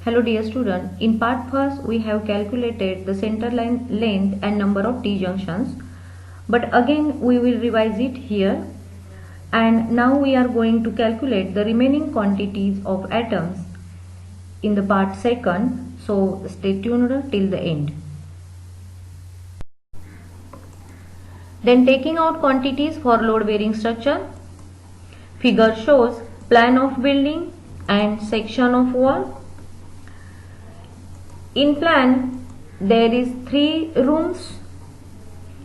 Hello dear student, in part first we have calculated the center line length and number of T-junctions, but again we will revise it here, and now we are going to calculate the remaining quantities of atoms in the part second, so stay tuned till the end. Then taking out quantities for load bearing structure, figure shows plan of building and section of wall. In plan, there is 3 rooms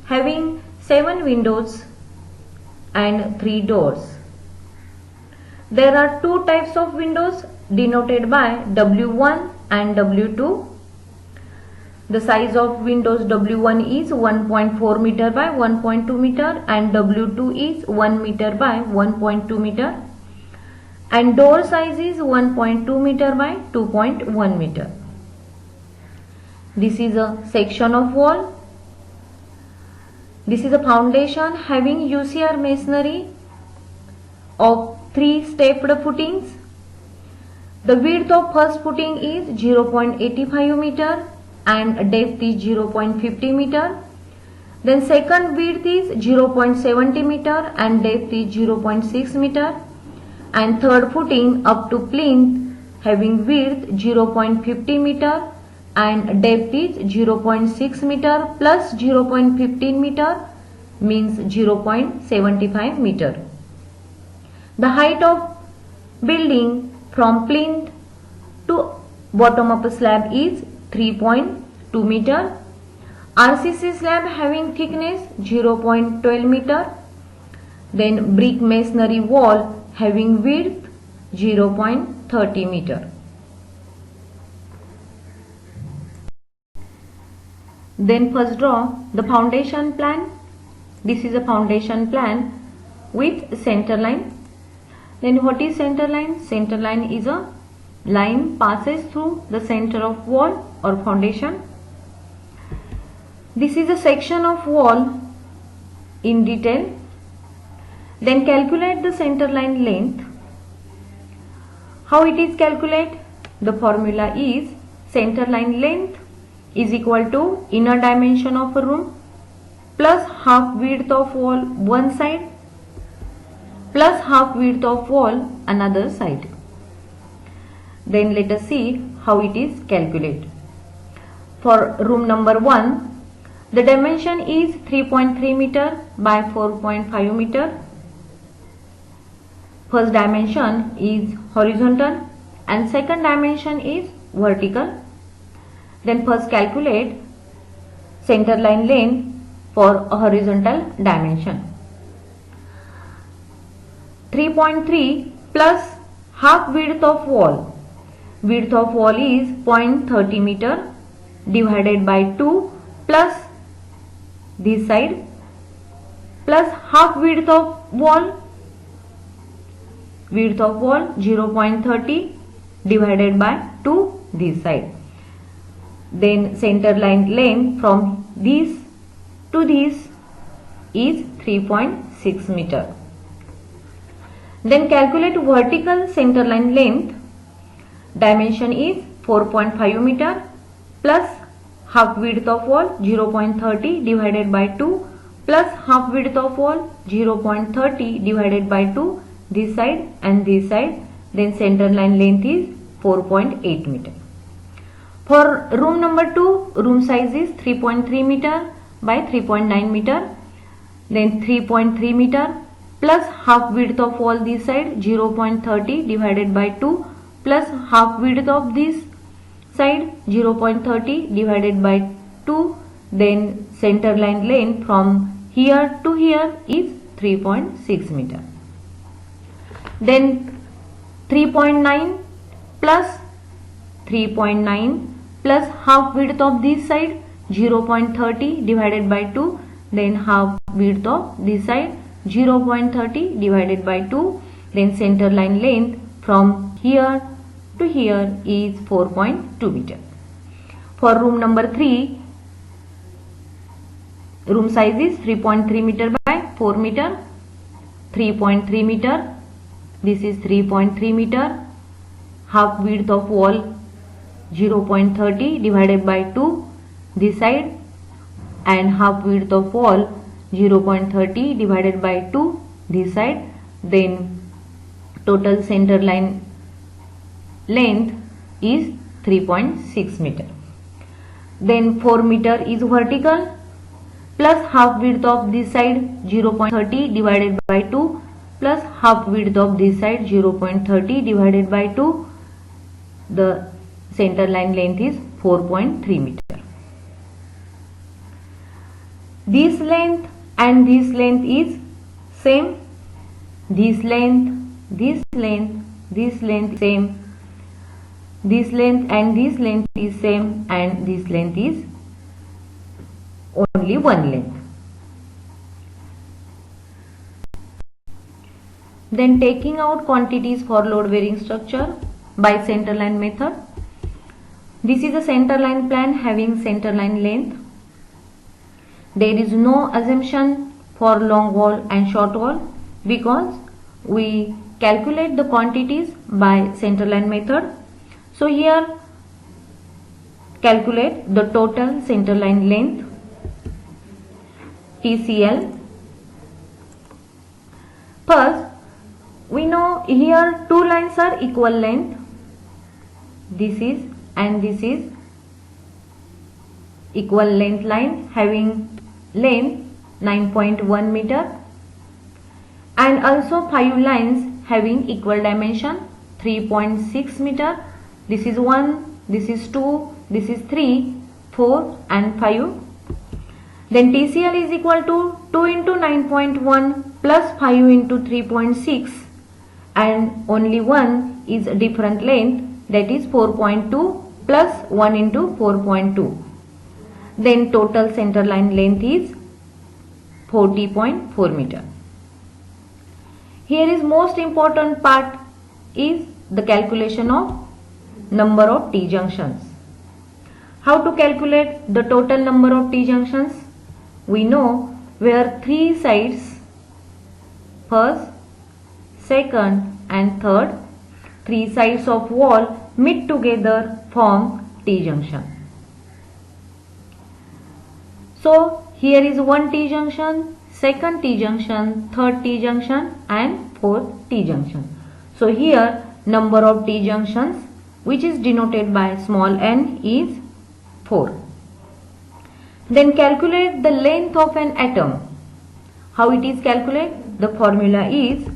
having 7 windows and 3 doors. There are 2 types of windows denoted by W1 and W2. The size of windows W1 is 1.4 meter by 1.2 meter and W2 is 1 meter by 1.2 meter, and door size is 1.2 meter by 2.1 meter. This is a section of wall. This is a foundation having UCR masonry of 3 stepped footings. The width of first footing is 0.85 meter and depth is 0.50 meter. Then second width is 0.70 meter and depth is 0.6 meter. And third footing up to plinth having width 0.50 meter and depth is 0.6 meter plus 0.15 meter means 0.75 meter. The height of building from plinth to bottom of a slab is 3.2 meter. RCC slab having thickness 0.12 meter. Then brick masonry wall having width 0.30 meter. Then first draw the foundation plan. This is a foundation plan with center line. Then what is center line? Center line is a line passes through the center of wall or foundation. This is a section of wall in detail. Then calculate the center line length. How it is calculated? The formula is center line length is equal to inner dimension of a room plus half width of wall one side plus half width of wall another side. Then let us see how it is calculated. For room number 1, the dimension is 3.3 meter by 4.5 meter. First dimension is horizontal and second dimension is vertical. Then first calculate center line length for a horizontal dimension. 3.3 plus half width of wall. Width of wall is 0.30 meter divided by 2 plus this side plus half width of wall. Width of wall 0.30 divided by 2 this side. Then center line length from this to this is 3.6 meter. Then calculate vertical center line length. Dimension is 4.5 meter plus half width of wall 0.30 divided by 2 plus half width of wall 0.30 divided by 2 this side and this side. Then center line length is 4.8 meter. For room number 2, room size is 3.3 meter by 3.9 meter. Then 3.3 meter plus half width of wall this side 0.30 divided by 2 plus half width of this side 0.30 divided by 2. Then center line length from here to here is 3.6 meter. Then 3.9 plus 3.9 plus half width of this side 0.30 divided by 2, then half width of this side 0.30 divided by 2. Then center line length from here to here is 4.2 meter. For room number 3, room size is 3.3 meter by 4 meter. 3.3 meter, this is 3.3 meter. Half width of wall 0.30 divided by 2 this side, and half width of wall 0.30 divided by 2 this side. Then total center line length is 3.6 meter. Then 4 meter is vertical, plus half width of this side 0.30 divided by 2 plus half width of this side 0.30 divided by 2. The center line length is 4.3 meter. This length and this length is same. This length, this length, this length same. This length and this length is same, and this length is only one length. Then taking out quantities for load bearing structure by center line method. This is a center line plan having center line length. There is no assumption for long wall and short wall because we calculate the quantities by center line method. So here calculate the total center line length TCL. First, we know here two lines are equal length. This is and this is equal length line having length 9.1 meter, and also 5 lines having equal dimension 3.6 meter. This is 1, this is 2, this is 3, 4 and 5. Then TCL is equal to 2 into 9.1 plus 5 into 3.6, and only one is a different length, that is 4.2 plus 1 into 4.2. Then total center line length is 40.4 meter. Here is most important part is the calculation of number of T junctions. How to calculate the total number of T junctions? We know where 3 sides, first, second and third, 3 sides of wall meet together form T junction. So here is one T junction, second T junction, third T junction and fourth T junction. So here number of T junctions, which is denoted by small n, is 4. Then calculate the length of an atom. How it is calculated? The formula is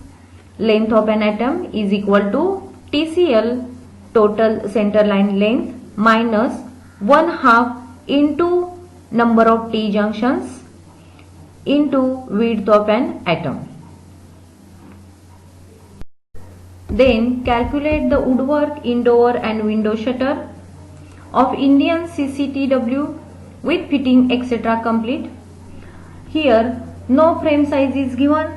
length of an atom is equal to TCL, total center line length, minus 1/2 into number of T junctions into width of an atom. Then calculate the woodwork, indoor and window shutter of Indian CCTW with fitting etc. complete. Here no frame size is given,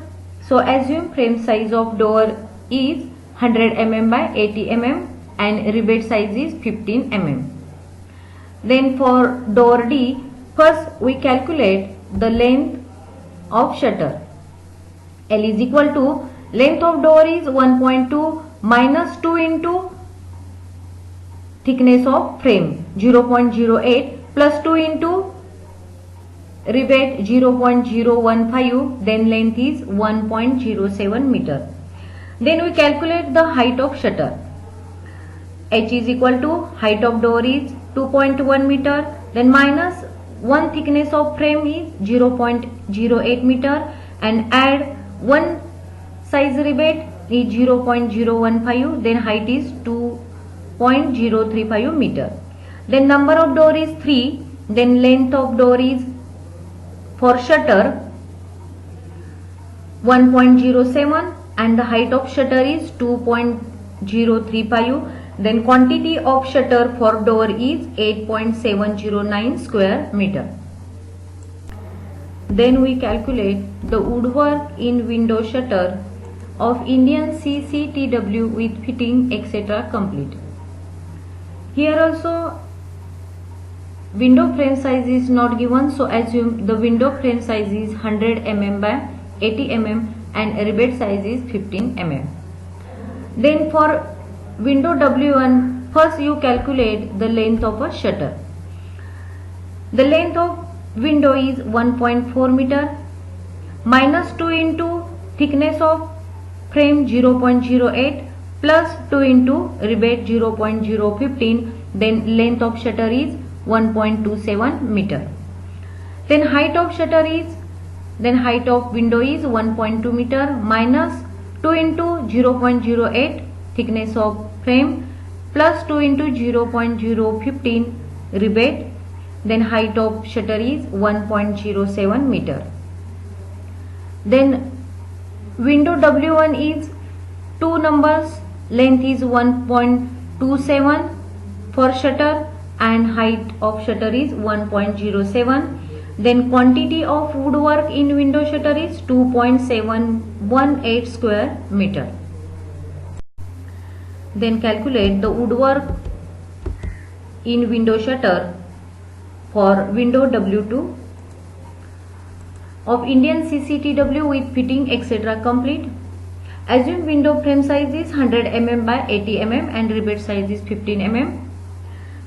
so assume frame size of door is 100 mm by 80 mm and rebate size is 15 mm. Then for door D, first we calculate the length of shutter. L is equal to length of door is 1.2 minus 2 into thickness of frame 0.08 plus 2 into rebate 0.015, then length is 1.07 meter. Then we calculate the height of shutter. H is equal to height of door is 2.1 meter, then minus 1 thickness of frame is 0.08 meter and add 1 size rebate is 0.015, then height is 2.035 meter. Then number of door is 3, then length of door is for shutter 1.07 and the height of shutter is 2.035. Then quantity of shutter for door is 8.709 square meter. Then we calculate the woodwork in window shutter of Indian CCTW with fitting etc. complete. Here also window frame size is not given, so assume the window frame size is 100 mm by 80 mm and rebate size is 15 mm. Then for window W1, first you calculate the length of a shutter. The length of window is 1.4 meter minus 2 into thickness of frame 0.08 plus 2 into rebate 0.015, then length of shutter is 1.27 meter. Then height of shutter is, then height of window is 1.2 meter minus 2 into 0.08 thickness of frame plus 2 into 0.015 rebate, then height of shutter is 1.07 meter. Then window W1 is 2 numbers, length is 1.27 for shutter and height of shutter is 1.07. Then quantity of woodwork in window shutter is 2.718 square meter. Then calculate the woodwork in window shutter for window W2 of Indian CCTW with fitting etc. complete. Assume window frame size is 100 mm by 80 mm and rebate size is 15 mm.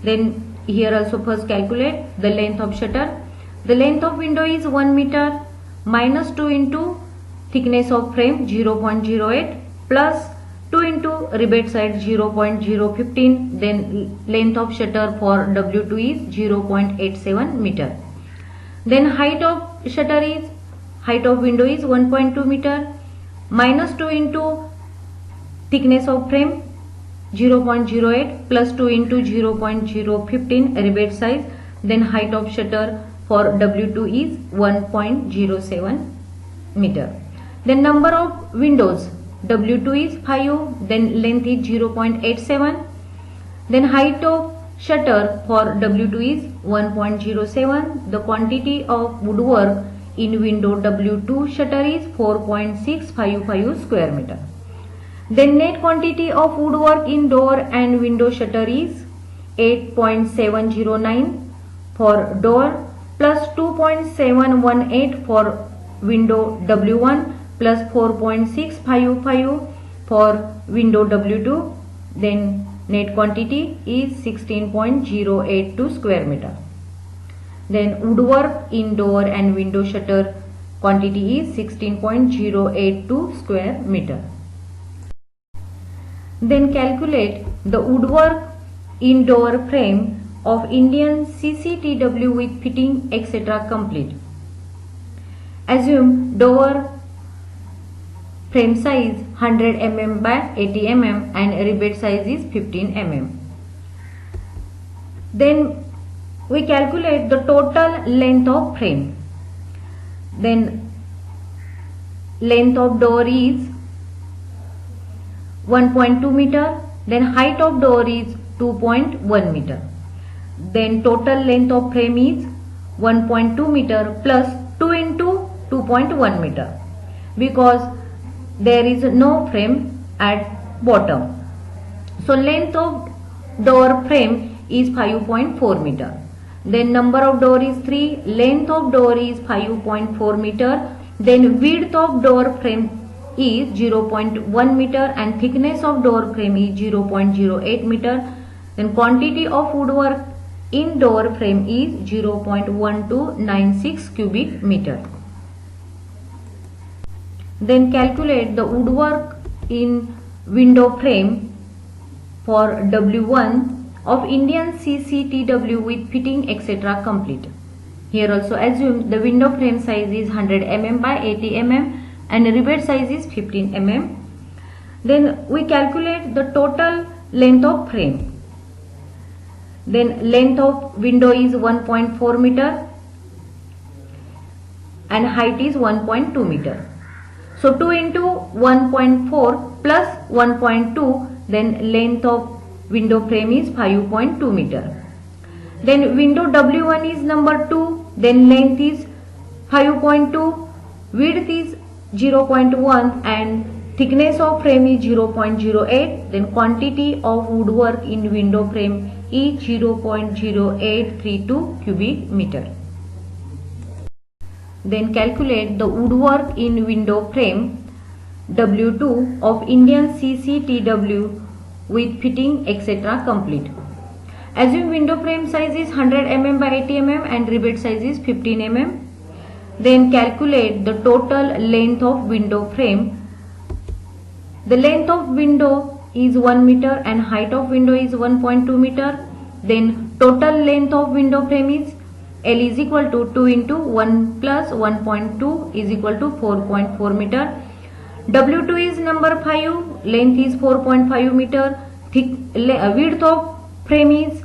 Then here also first calculate the length of shutter. The length of window is 1 meter minus 2 into thickness of frame 0.08 plus 2 into rebate side 0.015, then length of shutter for W2 is 0.87 meter. Then height of shutter is, height of window is 1.2 meter minus 2 into thickness of frame 0.08 plus 2 into 0.015 rebate size, then height of shutter for W2 is 1.07 meter. Then number of windows, W2 is 5, then length is 0.87, then height of shutter for W2 is 1.07. The quantity of woodwork in window W2 shutter is 4.655 square meter. Then net quantity of woodwork in door and window shutter is 8.709 for door plus 2.718 for window W1 plus 4.655 for window W2. Then net quantity is 16.082 square meter. Then woodwork in door and window shutter quantity is 16.082 square meter. Then calculate the woodwork in door frame of Indian CCTW with fitting etc. complete. Assume door frame size 100 mm by 80 mm and rebate size is 15 mm. Then we calculate the total length of frame. Then length of door is 1.2 meter, then height of door is 2.1 meter. Then total length of frame is 1.2 meter plus 2 into 2.1 meter because there is no frame at bottom. So length of door frame is 5.4 meter. Then number of door is 3, length of door is 5.4 meter. Then width of door frame is 0.1 meter and thickness of door frame is 0.08 meter. Then quantity of woodwork in door frame is 0.1296 cubic meter. Then calculate the woodwork in window frame for W1 of Indian CCTW with fitting etc. complete. Here also assume the window frame size is 100 mm by 80 mm and rebate size is 15 mm. Then we calculate the total length of frame. Then length of window is 1.4 meter and height is 1.2 meter. So 2 into 1.4 plus 1.2, then length of window frame is 5.2 meter. Then window W1 is number 2, then length is 5.2, width is 0.1 and thickness of frame is 0.08, then quantity of woodwork in window frame is 0.0832 cubic meter. Then calculate the woodwork in window frame W2 of Indian CCTW with fitting etc. complete. Assume window frame size is 100 mm by 80 mm and rebate size is 15 mm. Then calculate the total length of window frame. The length of window is 1 meter and height of window is 1.2 meter. Then total length of window frame is L is equal to 2 into 1 plus 1.2 is equal to 4.4 meter. W2 is number 5, length is 4.5 meter, width of frame is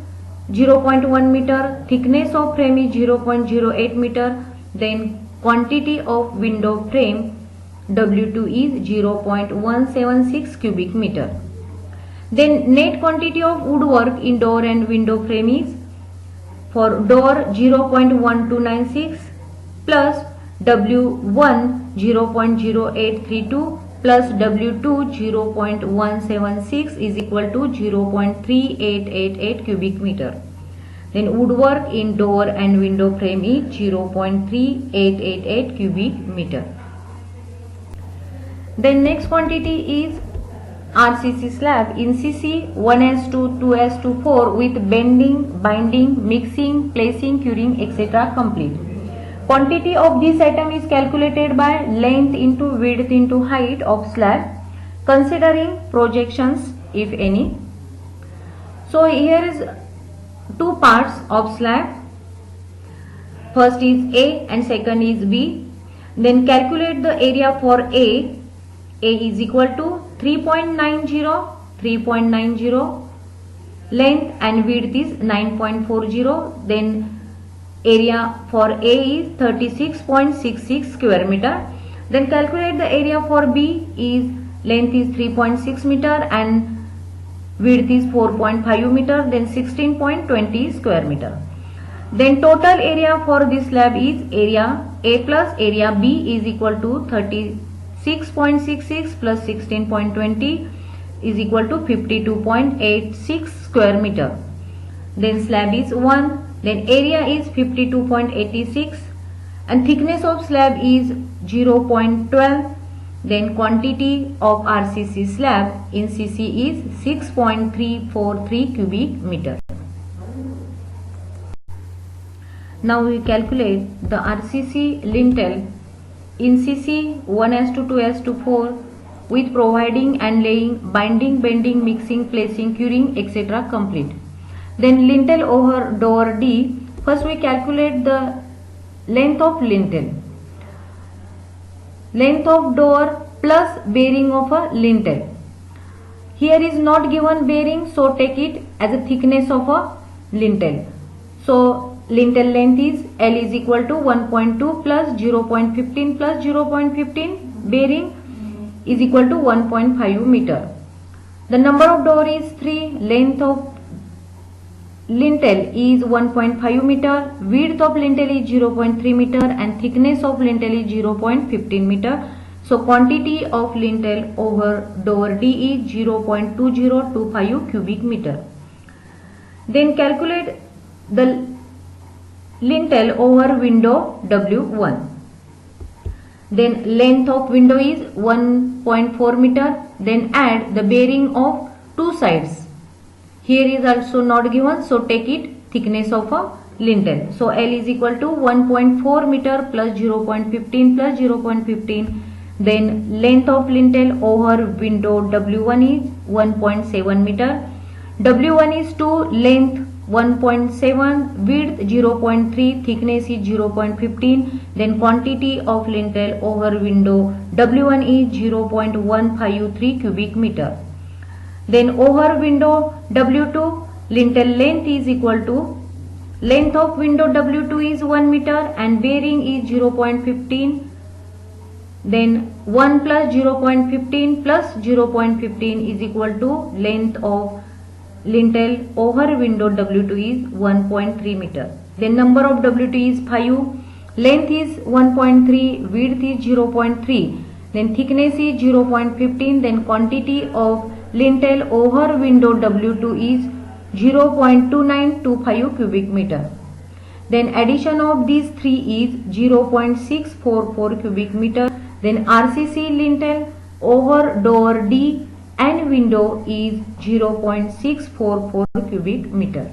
0.1 meter, thickness of frame is 0.08 meter, then quantity of window frame W2 is 0.176 cubic meter. Then net quantity of woodwork in door and window frame is for door 0.1296 plus W1 0.0832 plus W2 0.176 is equal to 0.3888 cubic meter. Then woodwork in door and window frame is 0.3888 cubic meter. Then next quantity is RCC slab in CC 1s2, 2s2, 4 with bending, binding, mixing, placing, curing etc. complete. Quantity of this item is calculated by length into width into height of slab considering projections if any. So here is two parts of slab. First is A and second is B. Then calculate the area for A. A is equal to 3.90, length and width is 9.40. Then area for A is 36.66 square meter. Then calculate the area for B is length is 3.6 meter and width is 4.5 meter, then 16.20 square meter. Then total area for this slab is area A plus area B is equal to 36.66 plus 16.20 is equal to 52.86 square meter. Then slab is 1, then area is 52.86 and thickness of slab is 0.12. Then quantity of RCC slab in CC is 6.343 cubic meter. Now we calculate the RCC lintel in CC 1s2, 2s2, 4 with providing and laying, binding, bending, mixing, placing, curing etc. complete. Then lintel over door D. First we calculate the length of lintel. Length of door plus bearing of a lintel. Here is not given bearing, so take it as a thickness of a lintel. So lintel length is L is equal to 1.2 plus 0.15 plus 0.15. Bearing is equal to 1.5 meter. The number of door is 3. Length of lintel is 1.5 meter. Width of lintel is 0.3 meter and thickness of lintel is 0.15 meter. So quantity of lintel over door D is 0.2025 cubic meter. Then calculate the lintel over window W1. Then length of window is 1.4 meter. Then add the bearing of two sides. Here is also not given, so take it thickness of a lintel. So L is equal to 1.4 meter plus 0.15 plus 0.15. Then length of lintel over window W1 is 1.7 meter. W1 is 2, length 1.7, width 0.3, thickness is 0.15. Then quantity of lintel over window W1 is 0.153 cubic meter. Then over window W2, lintel length is equal to length of window W2 is 1 meter and bearing is 0.15. Then 1 plus 0.15 plus 0.15 is equal to length of lintel over window W2 is 1.3 meter. Then number of W2 is 5. Length is 1.3, width is 0.3. Then thickness is 0.15. Then quantity of lintel over window W2 is 0.2925 cubic meter. Then addition of these three is 0.644 cubic meter. Then RCC lintel over door D and window is 0.644 cubic meter.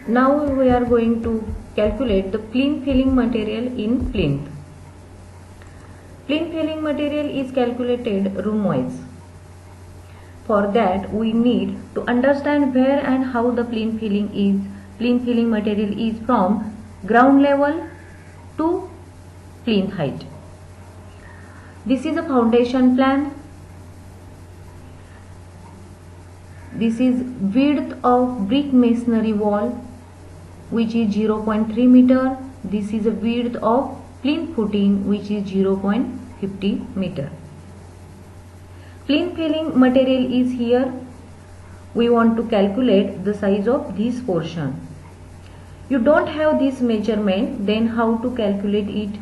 Now we are going to calculate the plinth filling material in plinth. Plinth filling material is calculated room wise. For that we need to understand where and how the plinth filling material is from ground level to plinth height. This is a foundation plan. This is width of brick masonry wall, which is 0.3 meter. This is a width of plinth footing, which is 0.50 meter. Plinth filling material is here. We want to calculate the size of this portion. You don't have this measurement, then how to calculate it?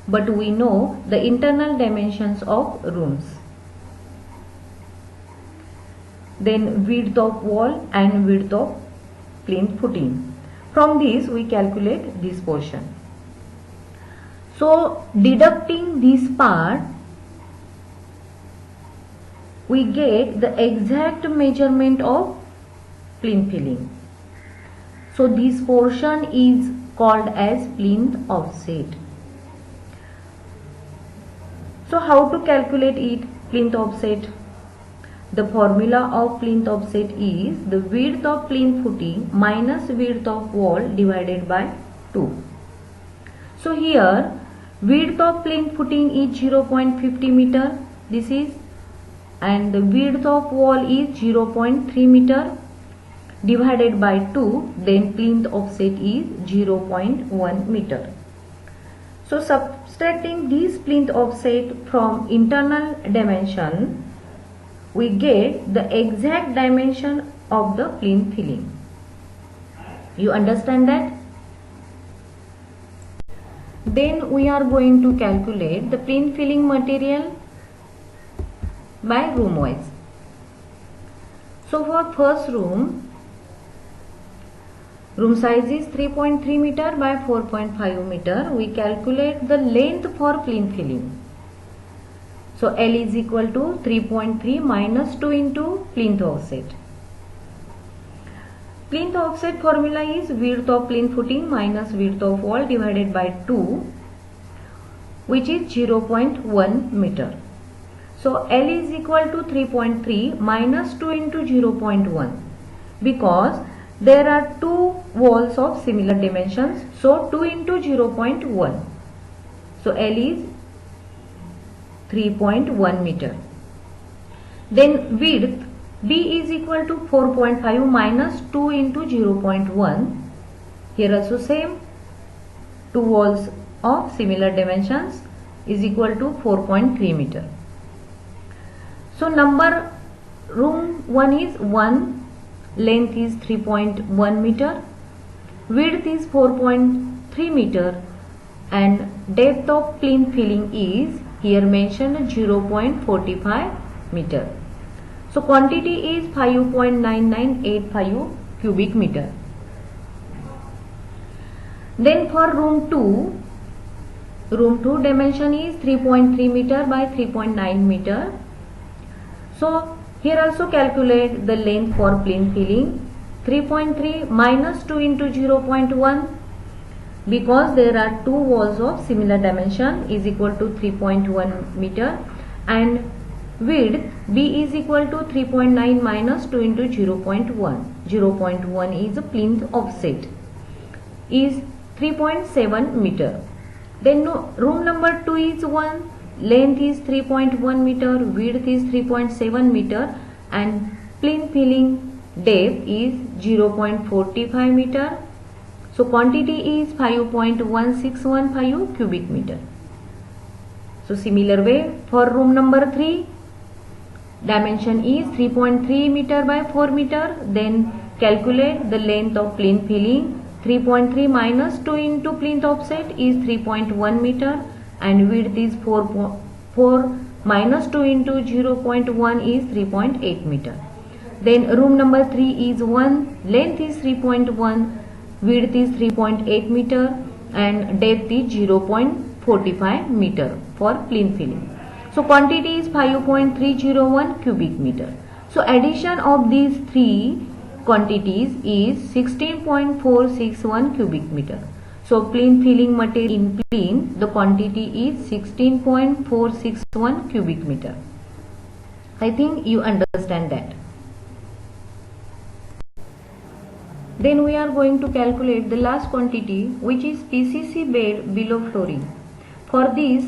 But we know the internal dimensions of rooms. Then width of wall and width of plinth footing. From this we calculate this portion. So deducting this part, we get the exact measurement of plinth filling. So this portion is called as plinth offset. So how to calculate it, plinth offset? The formula of plinth offset is the width of plinth footing minus width of wall divided by 2. So here width of plinth footing is 0.50 meter. This is, and the width of wall is 0.3 meter divided by 2, then plinth offset is 0.1 meter. So subtracting this plinth offset from internal dimension, we get the exact dimension of the plinth filling. You understand that? Then we are going to calculate the plinth filling material by room wise. So for first room size is 3.3 meter by 4.5 meter. We calculate the length for plinth filling. So L is equal to 3.3 minus 2 into plinth offset. Plinth offset formula is width of plinth footing minus width of wall divided by 2, which is 0.1 meter. So L is equal to 3.3 minus 2 into 0.1, because there are two walls of similar dimensions. So 2 into 0.1. So L is 3.1 meter. Then width B is equal to 4.5 minus 2 into 0.1. Here also same, two walls of similar dimensions is equal to 4.3 meter. So number room 1 is 1, length is 3.1 meter, width is 4.3 meter, and depth of plinth filling is here mentioned 0.45 meter. So quantity is 5.9985 cubic meter. Then for room 2 dimension is 3.3 meter by 3.9 meter. So here also calculate the length for plinth filling, 3.3 minus 2 into 0.1, because there are two walls of similar dimension is equal to 3.1 meter, and width B is equal to 3.9 minus 2 into 0.1. 0.1 is a plinth offset, is 3.7 meter. Then room number 2 is 1, length is 3.1 meter, width is 3.7 meter, and plinth filling depth is 0.45 meter. So quantity is 5.1615 cubic meter. So similar way for room number 3, dimension is 3.3 meter by 4 meter. Then calculate the length of plinth filling, 3.3 minus 2 into plinth offset is 3.1 meter, and width is 4 minus 2 into 0.1 is 3.8 meter. Then room number 3 is 1, length is 3.1, width is 3.8 meter, and depth is 0.45 meter for plinth filling. So quantity is 5.301 cubic meter. So addition of these three quantities is 16.461 cubic meter. So plain filling material in plain, the quantity is 16.461 cubic meter. I think you understand that. Then we are going to calculate the last quantity, which is PCC bed below flooring. For this,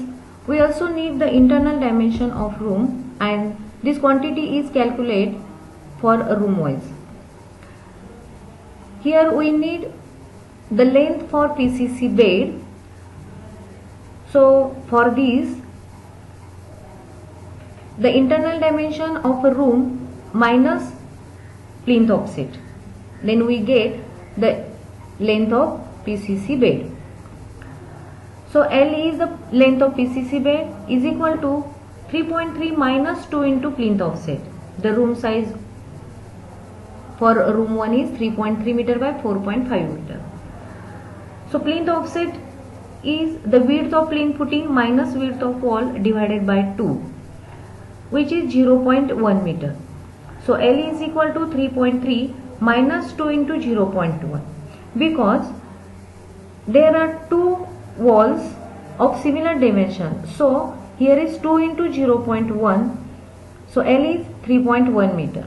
we also need the internal dimension of room, and this quantity is calculated for a room wise. Here we need the length for PCC bed. So for this, the internal dimension of a room minus plinth offset, then we get the length of PCC bed. So L is the length of PCC bed is equal to 3.3 minus 2 into plinth offset. The room size for room 1 is 3.3 meter by 4.5 meter. So plinth offset is the width of plinth footing minus width of wall divided by 2, which is 0.1 meter. So L is equal to 3.3 minus 2 into 0.1, because there are two walls of similar dimension. So here is 2 into 0.1. So L is 3.1 meter.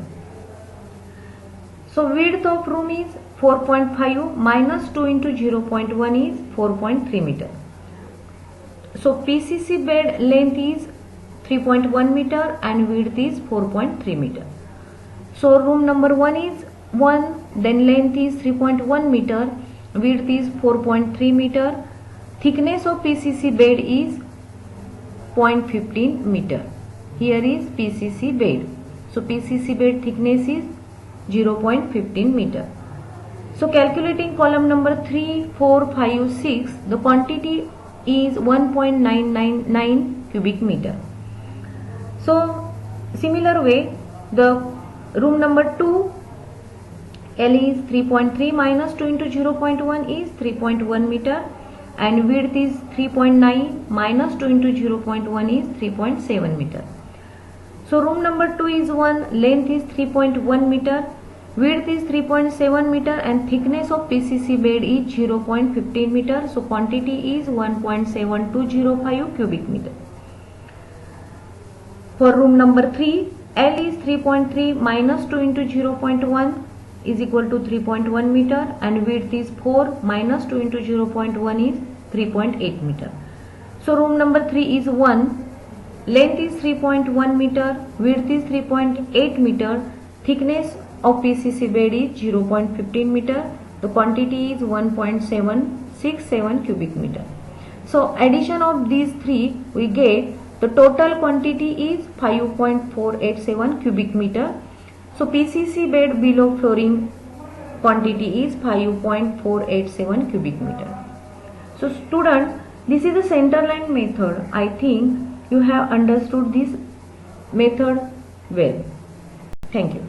So width of room is 4.5 minus 2 into 0.1 is 4.3 meter. So PCC bed length is 3.1 meter and width is 4.3 meter. So room number 1 is 1, then length is 3.1 meter, width is 4.3 meter, thickness of PCC bed is 0.15 meter. Here is PCC bed. So PCC bed thickness is 0.15 meter. So calculating column number 3, 4, 5, 6, the quantity is 1.999 cubic meter. So similar way, the room number 2, L is 3.3 minus 2 into 0.1 is 3.1 meter, and width is 3.9 minus 2 into 0.1 is 3.7 meter. So room number 2 is 1, length is 3.1 meter, width is 3.7 meter, and thickness of PCC bed is 0.15 meter. So quantity is 1.7205 cubic meter. For room number 3, L is 3.3 minus 2 into 0.1 is equal to 3.1 meter, and width is 4 minus 2 into 0.1 is 3.8 meter. So room number 3 is 1, length is 3.1 meter, width is 3.8 meter, thickness of PCC bed is 0.15 meter. The quantity is 1.767 cubic meter. So addition of these three, we get the total quantity is 5.487 cubic meter. So PCC bed below flooring quantity is 5.487 cubic meter. So students, this is the center line method. I think you have understood this method well. Thank you.